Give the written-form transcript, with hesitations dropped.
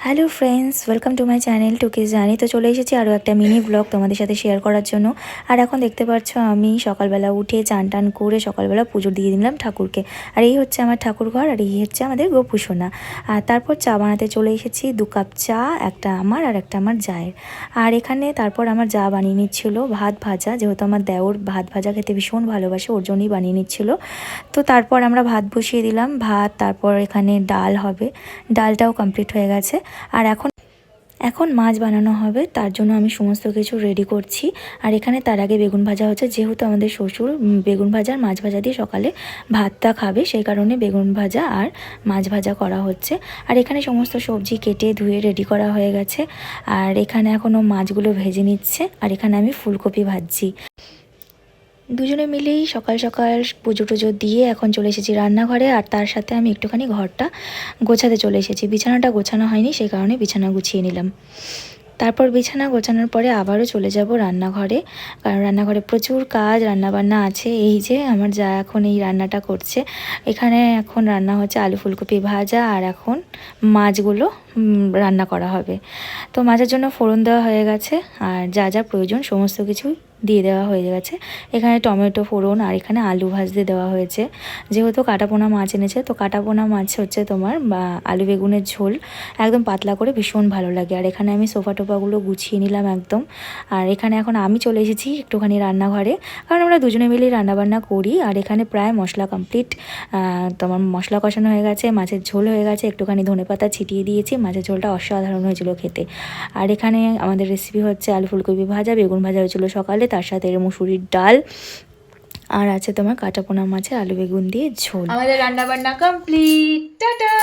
Hello friends, welcome to my channel টুকিস জানি। তো চলে এসেছি আরও একটা মিনি ব্লগ তোমাদের সাথে শেয়ার করার জন্য। আর এখন দেখতে পাচ্ছ আমি সকালবেলা উঠে চান টান করে সকালবেলা পুজো দিয়ে দিলাম ঠাকুরকে। আর এই হচ্ছে আমার ঠাকুর ঘর, আর এই হচ্ছে আমাদের গোপুসোনা। আর তারপর চা বানাতে চলে এসেছি, 2 কাপ চা, একটা আমার আর একটা আমার জায়ের। আর এখানে তারপর আমার যা বানিয়ে নিচ্ছিল ভাত ভাজা, যেহেতু আমার দেওর ভাত ভাজা খেতে ভীষণ ভালোবাসে, ওর জন্যই বানিয়ে নিচ্ছিল। তো তারপর আমরা ভাত বসিয়ে দিলাম, ভাত, তারপর এখানে ডাল হবে, ডালটাও কমপ্লিট হয়ে গেছে। আর এখন এখন মাছ বানানো হবে, তার জন্য আমি সমস্ত কিছু রেডি করছি। আর এখানে তার আগে বেগুন ভাজা হচ্ছে, যেহেতু আমাদের শ্বশুর বেগুন ভাজা আর মাছ ভাজা দিয়ে সকালে ভাতটা খাবে, সেই কারণে বেগুন ভাজা আর মাছ ভাজা করা হচ্ছে। আর এখানে সমস্ত সবজি কেটে ধুয়ে রেডি করা হয়ে গেছে। আর এখানে এখনও মাছগুলো ভেজে নিচ্ছে, আর এখানে আমি ফুলকপি ভাজছি। দুজনে মিলেই সকাল সকাল পুজো টুজো দিয়ে এখন চলে এসেছি রান্নাঘরে। আর তার সাথে আমি একটুখানি ঘরটা গোছাতে চলে এসেছি, বিছানাটা গোছানো হয়নি, সেই কারণে বিছানা গুছিয়ে নিলাম। তারপর বিছানা গোছানোর পরে আবারও চলে যাব রান্নাঘরে, কারণ রান্নাঘরে প্রচুর কাজ, রান্নাবান্না আছে। এই যে আমার যা এখন এই রান্নাটা করছে, এখানে এখন রান্না হচ্ছে আলু ফুলকপি ভাজা, আর এখন মাছগুলো রান্না করা হবে। তো মাছের জন্য ফোড়ন দেওয়া হয়ে গেছে, আর যা যা প্রয়োজন সমস্ত কিছু দিয়ে দেওয়া হয়ে গেছে। এখানে টমেটো ফোড়ন, আর এখানে আলু ভাজতে দেওয়া হয়েছে। যেহেতু কাটাপোনা মাছ এনেছে, তো কাটাপোনা মাছ হচ্ছে তোমার আলু বেগুনের ঝোল, একদম পাতলা করে, ভীষণ ভালো লাগে। আর এখানে আমি সোফা টোফাগুলো গুছিয়ে নিলাম একদম। আর এখানে এখন আমি চলে এসেছি একটুখানি রান্নাঘরে, কারণ আমরা দুজনে মিলেই রান্নাবান্না করি। আর এখানে প্রায় মশলা কমপ্লিট, তোমার মশলা কষানো হয়ে গেছে, মাছের ঝোল হয়ে গেছে, একটুখানি ধনেপাতা ছিটিয়ে দিয়েছি, মাছের ঝোলটা অসাধারণ হয়েছিল খেতে। আর এখানে আমাদের রেসিপি হচ্ছে আলু ফুলকপি ভাজা, বেগুন ভাজা হয়েছিল সকালে, তার সাথে মুসুরির ডাল, আর আছে তোমার কাটাপোনা মাছের আলু বেগুন দিয়ে ঝোল। আমাদের রান্না বান্না কমপ্লিট, টাটা।